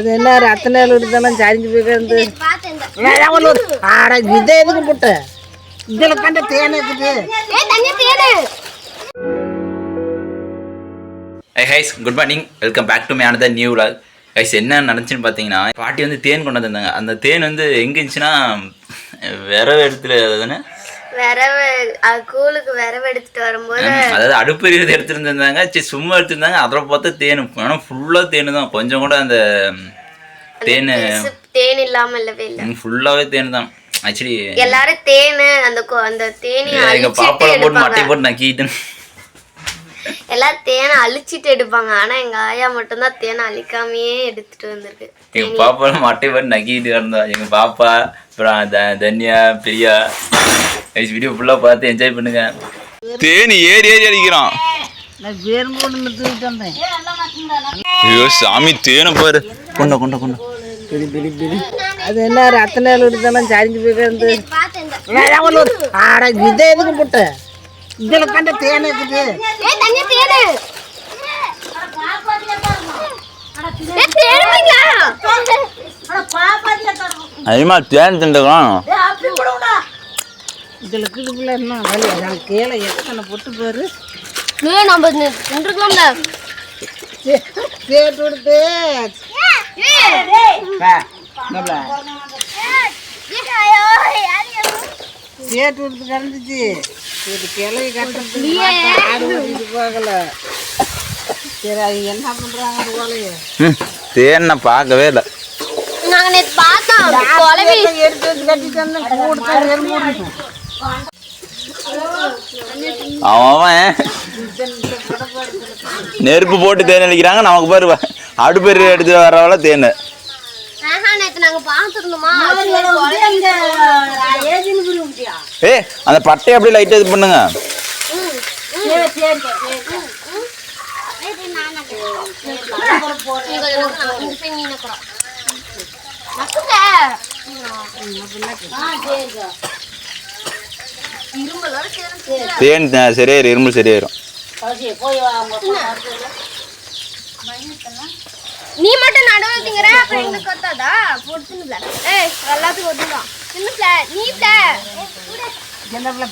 அது என்ன அத்தனை தானே சரிஞ்சு போயிருந்து இதை எதுக்கு போட்ட இதில் கண்ட தேன் இருக்குது. Hi good morning, welcome back to my another new vlog. Guys என்ன நடந்துச்சுன்னு பார்த்தீங்கன்னா, பாட்டி வந்து தேன் கொண்டு வந்திருந்தாங்க. அந்த தேன் வந்து எங்கே இருந்துச்சுன்னா விரவு எடுத்துட்டு தானே கூழுக்கு விரவு எடுத்துட்டு வரும்போது, அதாவது அடுப்பு எடுத்துட்டு இருந்தாங்க. சரி சும்மா எடுத்துருந்தாங்க. அதில் பார்த்தா தேன், ஆனால் ஃபுல்லாக தேன் தான், கொஞ்சம் கூட அந்த தேன் இல்லாம இல்லவே இல்லை, ஃபுல்லாகவே தேன் தான். ஆக்சுவலி எல்லாரும் தேன் அந்த தேனி எங்கள் பாப்பாவை போட்டு மட்டை போட்டு நக்கிட்டேன். எல்லாம் தேனை அழிச்சிட்டு எடுப்பாங்க. ஆனா எங்க ஆயா மட்டும்தான் தேனை அழிக்காமையே எடுத்துட்டு வந்திருக்கு. எங்க பாப்பா மட்டை போட்டு நக்கிட்டு இருந்தா. எங்க பாப்பா அப்புறம் தன்யா பிரியா வீடியோ ஃபுல்லா பார்த்து என்ஜாய் பண்ணுங்க. தேனி ஏறி ஏறி அடிக்கிறான். ஐயோ சாமி, தேனை பாரு. கொண்ட கொண்ட கொண்ட அது என்ன அத்தனை தானே சரிஞ்சு போயிருந்து. இதை எதுக்கு போட்ட இதில் கண்ட தேன் இருக்குது. அதிகமா தேன் திண்டுக்கலாம். இதில் கிடுக்குள்ள என்ன வலி கீழே எத்தனை பொட்டு பாரு. நம்ம தின்றுக்கலாம்ல சேட்டு கொடுத்து சேட்டு கொடுத்து கறந்துச்சு. கிளவி கட்டுறது ஆடு ஓட்டிட்டு போகல. சரி அது என்ன பண்றாங்க அது போலயே. தேனை பார்க்கவே இல்லை. நாங்க நேத்து பார்த்தோம். எடுத்து வச்சு கட்டிட்டு வந்தேன். அவன் நெருப்பு போட்டு தேன் அடிக்கிறாங்க. நமக்கு பாரு அடுப்பெரு எடுத்து வரவள தேன். ஏ அந்த பட்டையை அப்படியே லைட்டா இது பண்ணுங்க. தேன் சரியாயிரும், இரும்பு சரியாயிரும். நீ மட்டும் நடுவில் திங்கற, அப்புறம் எங்களுக்கு கொத்தாதா? போட்டுல ஏய் எல்லாத்துக்கும் ஒதுதான் சின்ன நீ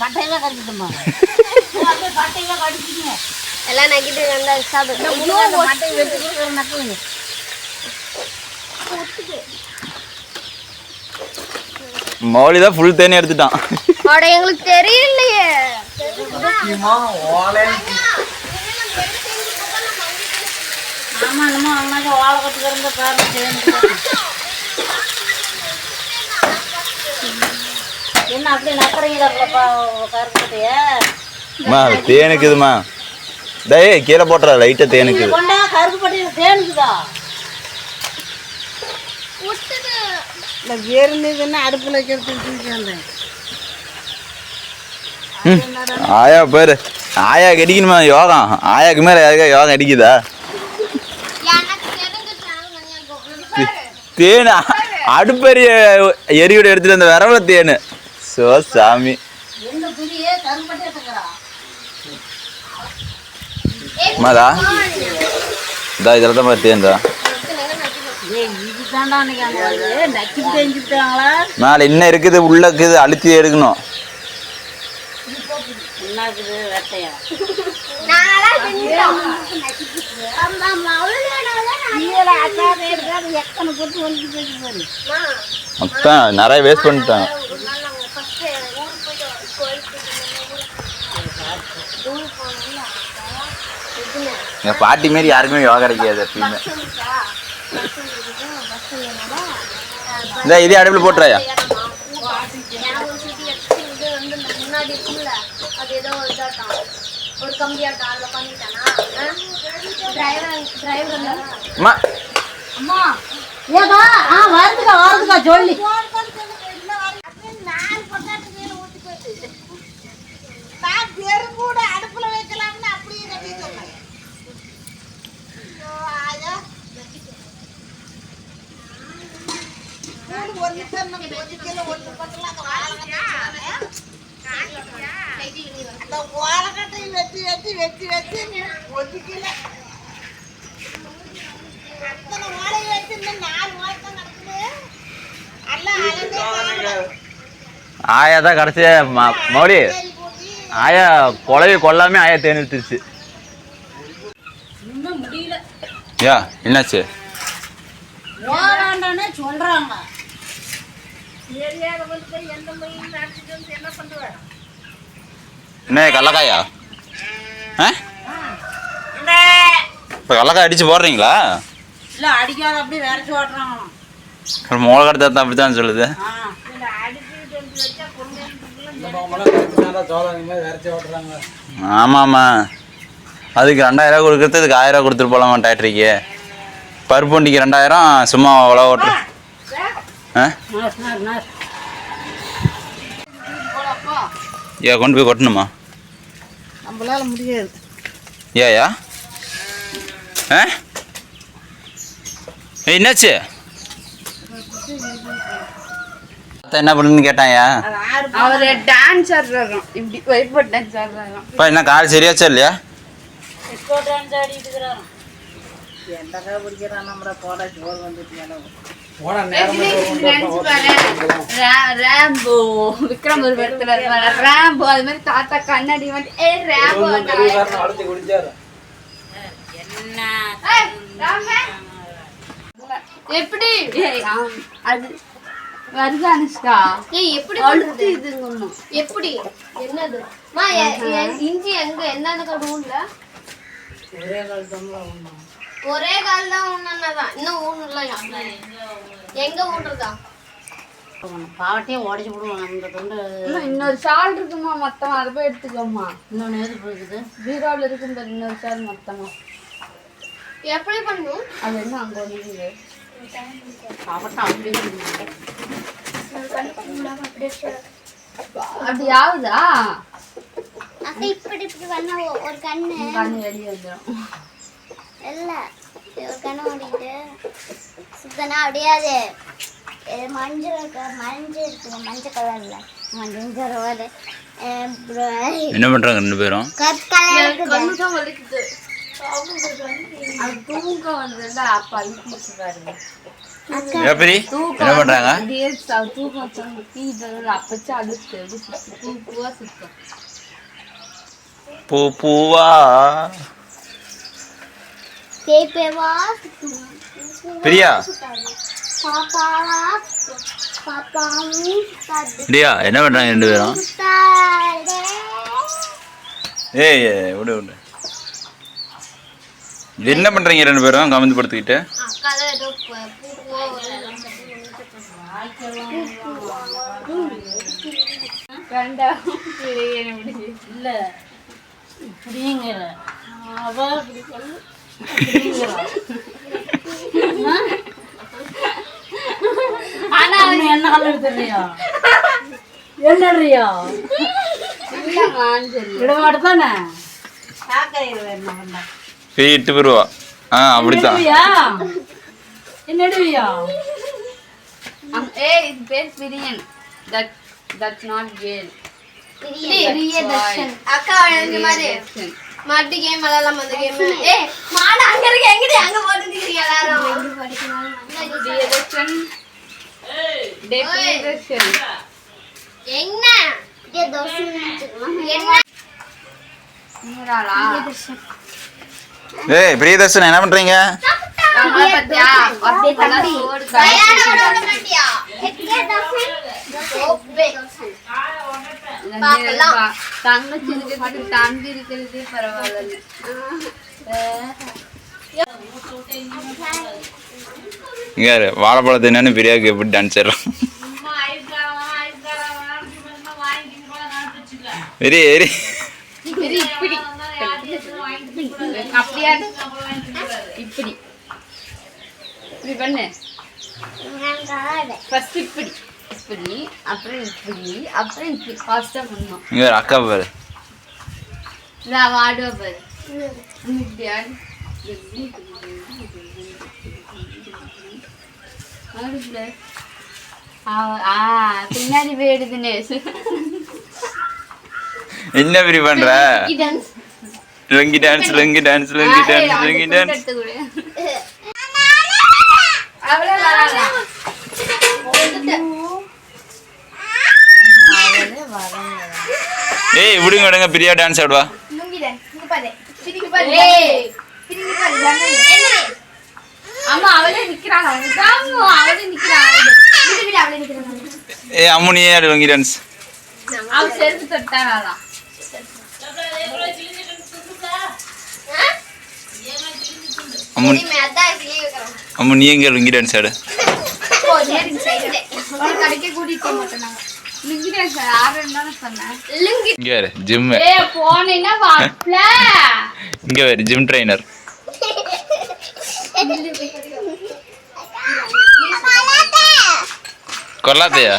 பட்டையவே கடிச்சிட்டுமா பட்டையவே கடிச்சிங்க எல்லாம் நக்கிட்டு நல்லா சாப்பிடு. பட்டையை வச்சு நக்குங்க. மௌலிதான் ஃபுல் தேனி எடுத்துட்டான். அட எங்களுக்கு தெரியலையே. ஆமா நம்ம அம்மாக்கு வாழை கட்டு கிடந்த பாருங்க. என்ன அப்படியே நக்கறீங்களா கருப்புப்பட்டியா? தேனுக்குதுமா, டேய் கீழே போட்டுற லைட்டா தேனுக்கு. கருப்புப்பட்டியில தேனுக்குதா? வேறு என்ன அடுப்புல வைக்கிறது. ஆயா பேரு ஆயா கடிக்கணுமா யோகம்? ஆயாக்கு மேல யாருக்கா யோகம் அடிக்குதா? தேன் அடுப்பெரிய எரியோட எடுத்துட்டு வந்த வரவள தேனு. சோ சாமி, மாதா இதா இதில் தான் தேன் தான். மேலே இன்னும் இருக்குது, உள்ள இருக்குது, அழுத்தி எடுக்கணும். மொத்தம் நிறைய வேஸ்ட் பண்ணிட்டாங்க. எங்க பாட்டி மாரி யாருக்குமே யோகா கிடைக்காது எப்பயுமே. இந்த இதே அடுப்புல போட்டுறாயா? சொல்லி அடுப்புல வைக்கலாம்னு அப்படியே கட்டி சொன்னேன். அந்த ஓலக்கட்டை வெட்டி வெட்டி வெட்டி வெட்டி ஒதுக்கல. அத்தனை ஓலை வச்சு ஆயா தான் கடைசியா மௌலி ஆயா குழவி கொல்லாமே ஆயா தேன் எடுத்துருச்சு. யா என்னாச்சு? சொல்றாங்க என்ன கடலக்காயா? இப்போ கடலக்காய் அடிச்சு போடுறீங்களா? இல்லை அடிக்காத அப்படியே விரைச்சி ஓட்டுறாங்க. மோளை கடத்த அப்படித்தான் சொல்லுது. ஆமாம்மா அதுக்கு 2000 கொடுக்குறது இதுக்கு 1000 கொடுத்துட்டு போகலாமா டிராக்டருக்கு? பருப்பு வண்டிக்கு 2000 சும்மா அவ்வளோ ஓட்டுரு. ஏன் கொண்டு போய் கொட்டணுமா? நம்மளால முடியாது. ஏயா என்னாச்சு? என்ன பண்ணுன்னு கேட்டாயா? அவர் டான்ஸ் ஆடுறாராம். இப்படி வைப்பட் டான்ஸ் ஆடுறாராம். இப்போ என்ன கால் சரியாச்சா இல்லையா? டான்ஸ் ஆடிட்டு இருக்கிறான். எந்தக்கா பிடிக்கிறான் நம்மள போட ஜோர் வந்துட்டு ரேம்போ விக்ரம் ஒரு இடத்துல இருக்காங்க. ரேம்போ அது மாதிரி தாத்தா கண்ணாடி வந்து ரேம்போ எப்படி அது வருது அனுஷ்கா? எப்படி இது எப்படி என்னது இஞ்சி எங்க என்னது ஊன்ல ஒரே கால் தான் ஊன்னதான் இன்னும் ஊன்ல எங்க ஊன்றதா பாவட்டையே உடச்சி விடுவோம். அந்த தொண்டு இன்னொரு ஷால் இருக்குமா மொத்தமா அதை போய் எடுத்துக்கோமா. இன்னொன்று எது போகுது பீரோவில் இருக்கும் இன்னொரு ஷால் மொத்தமா எப்படி பண்ணும்? அது என்ன அங்கே இருக்குது பாவட்டை அப்படி அப்படி ஆகுதா? இப்படி இப்படி பண்ண ஒரு கண்ணு வெளியே வந்துடும். இல்ல ஒரு கண்ணு ஓடிட்டு சுத்தனா அப்படியாது மஞ்சள் இருக்கு மஞ்சள் கலர்ல மஞ்சள் கலர். என்ன பண்றாங்க ரெண்டு பேரும்? தூக்கம் வந்ததுல அப்ப அழுத்திட்டு பாருங்க. என்ன பண்றாங்க? தூக்கம் அப்பச்சு அழுத்து பூவா சுத்தம் பூவா பிரியா பிரியா என்ன பண்றாங்க ரெண்டு பேரும்? ஏய் விடு விடு. என்ன பண்றீங்க ரெண்டு பேரும் கமந்து படுத்துக்கிட்டு? இல்ல இப்படிங்கிற ஆனா என்ன கலர் தெரியா? என்னறியா இடமாட்டு தானே இட்டு போருவா. அப்படித்தான் என்னடுவியா? இது பேர் பிரியன். That's not girl. பிரியதர்ஷன் அக்கா வளர்ந்த மாதிரி மாட்டி கேம் விளையாடலாம். அந்த கேம் மாடு அங்க இருக்கு எங்கடி அங்க போட்டுக்கிறீங்க எல்லாரும்? பிரியதர்ஷன் பிரியதர்ஷன் என்ன பிரியதர்ஷன் என்ன என்னடா ஏய் பிரியதர்ஷன் என்ன பண்றீங்க? தம்பி இருக்கிறது பரவாயில்ல. இங்க வாழைப்பழத்தை என்னன்னு பிரியாவுக்கு எப்படி டான்ஸ் ஆடுறோம்? வெரி வெரி அப்படியா இப்படி இப்படி பண்ணு. ஃபர்ஸ்ட் இப்படி இப்படி அப்புறம் இப்படி அப்புறம் இப்படி ஃபாஸ்டா பண்ணணும். இங்க அக்கா பாரு நான் ஆடுவ பாரு இப்படி ஆடு பின்னாடி போயிடுதுன்னு என்ன இப்படி பண்ற? Lungi dance lungi dance lungi dance lungi dance. விடுங்க விடுங்க பிரியா டான்ஸ் ஆடுவா. லுங்கி டான்ஸ் இங்க பாரு திரும்பி பாரு திரும்பி பாரு என்னடி அம்மா அவளே நிக்கறாங்க காமோ அவளே நிக்கறாங்க விடு அவளே நிக்கறாங்க அம்மு நீ ஆடு லுங்கி டான்ஸ். அவ செருப்பு தொட்டாளா அம்மு நீ எங்க லுங்கி டான்ஸ் ஆடு. ஓ நேரடி சைடு ஒரு கடைக்கு கூட்டிட்டு போக மாட்டேனாங்க லுங்கி டான்ஸ் ஆடுறேன்னு சொன்னேன் லுங்கி இங்க வேற ஜிம். போனேன்னா வாப்ல இங்க வேற ஜிம் ட்ரைனர். கொல்லாத்தையா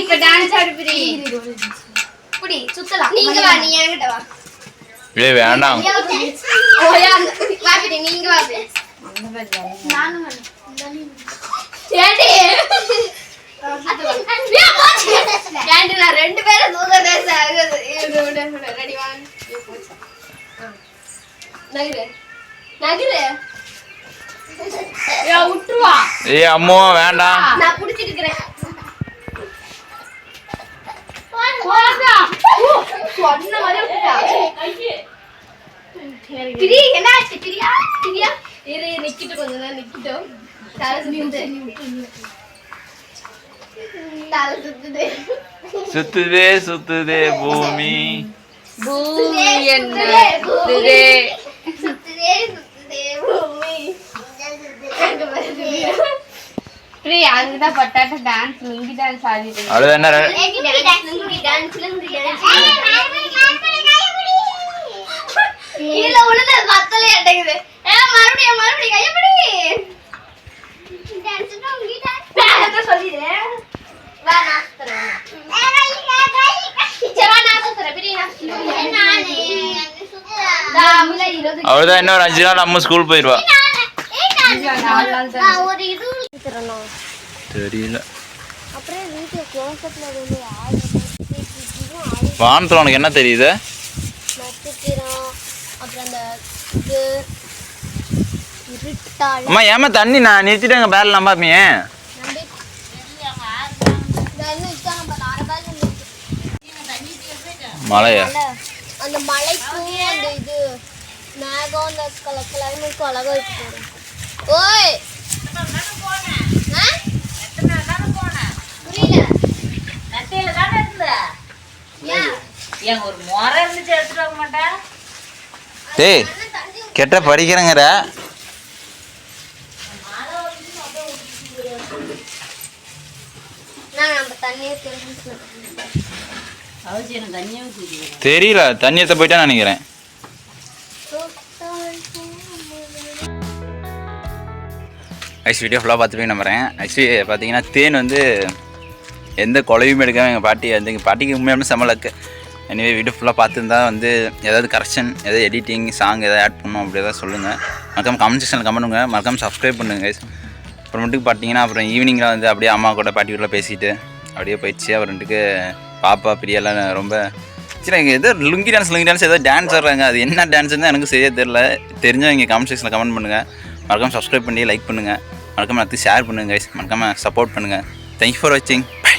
இப்ப டான்ஸ் ஆடு புடி சுத்தலாம் நீங்க வா நீ என்கிட்ட வா வேண்டாம் ஓயா வா பிடி நீங்க வா நானும் ஏடி ஏண்டி நான் ரெண்டு பேரும் தூர தேச ரெடி வா நகிரே நகிரே யா உட்ருவா அம்மு வேண்டாம் நான் புடிச்சிட்டு இருக்கேன் போடா சொன்ன மாதிரி விட்டுடா பிரி என்னாச்சு பிரியா பிரியா இரு நிக்கிட்டு கொஞ்ச நேரம் நிக்கிட்டோம் தலை சுத்துது சுத்துதே பூமி பூமி என்ன சுத்துதே சுத்துதே பூமி பிரி அதுதான் பட்டாட்ட டான்ஸ் லுங்கி டான்ஸ் ஆடிட்டு அவ்வளவுதான் லுங்கி டான்ஸ் கீழ விழுது மத்தல அடங்குது மறுபடியும் கையப்படி டான்ஸ் லுங்கி டான்ஸ் சொல்லிடு வா நான் தரேன் வா நான் தரேன் பிரி நானே அவ்வளவுதான். இன்னொரு 5 நாள் அம்மா ஸ்கூல் போயிடுவா. ஒரு இது தெரியல அப்புறம் வீட்டுல க்ளோஸ்அப்ல வந்து வானத்துல உனக்கு என்ன தெரியுது? நட்சத்திரம் அப்புறம் அந்த இது இருட்டால அம்மா ஏமா தண்ணி நான் நிறுத்திட்டேங்க பேரல் நம்பாமியே மழையா? அந்த மலைக்கும் அந்த இது மேகம் அந்த கிளைமேட்க்கும் அழகா இருக்கு. ஓய் ஒரு முறை இருந்துச்சு எடுத்துட்டு வர மாட்டேன். டேய் கெட்ட படிக்கிறேங்கிற தெரியல தண்ணியத்தை போயிட்டா நினைக்கிறேன். ஆக்சுவலி வீடியோ ஃபுல்லாக பார்த்துட்டு நம்புறேன். ஆக்சுவலி பார்த்தீங்கன்னா தேன் வந்து எந்த குழவையும் எடுக்காமல் எங்கள் பாட்டி வந்து எங்கள் பாட்டிக்கு உண்மையான செமலுக்கு. எனிவே வீடியோ ஃபுல்லாக பார்த்துருந்தா வந்து ஏதாவது கரெக்ஷன் ஏதாவது எடிட்டிங் சாங் ஏதாவது ஆட் பண்ணணும் அப்படி ஏதாவது சொல்லுங்கள். மறக்காம கமெண்ட் செக்ஷனில் கமெண்ட் பண்ணுங்கள். மறக்காம சப்ஸ்கிரைப் பண்ணுங்கள். அப்புறமேட்டுக்கு பார்த்தீங்கன்னா அப்புறம் ஈவினிங்கில் வந்து அப்படியே அம்மா கூட பாட்டி கூட பேசிட்டு அப்படியே போயிடுச்சு. அப்புறமேட்டுக்கு பாப்பா பிரியெல்லாம் ரொம்ப சரி எனக்கு ஏதோ லுங்கி டான்ஸ் ஏதோ டான்ஸ் ஆடுறாங்க. அது என்ன டான்ஸ்ன்னு தான் எனக்கு சரியாக தெரில. தெரிஞ்சால் இங்கே கமெண்ட் செக்ஷனில் கமெண்ட் பண்ணுங்கள். மறக்காம சப்ஸ்கிரைப் பண்ணி லைக் பண்ணுங்கள். மறக்காம எல்லாத்தையும் ஷேர் பண்ணுங்கள் கைஸ். மறக்காம சப்போர்ட் பண்ணுங்கள். தேங்க்யூ ஃபார் வாட்சிங். பை.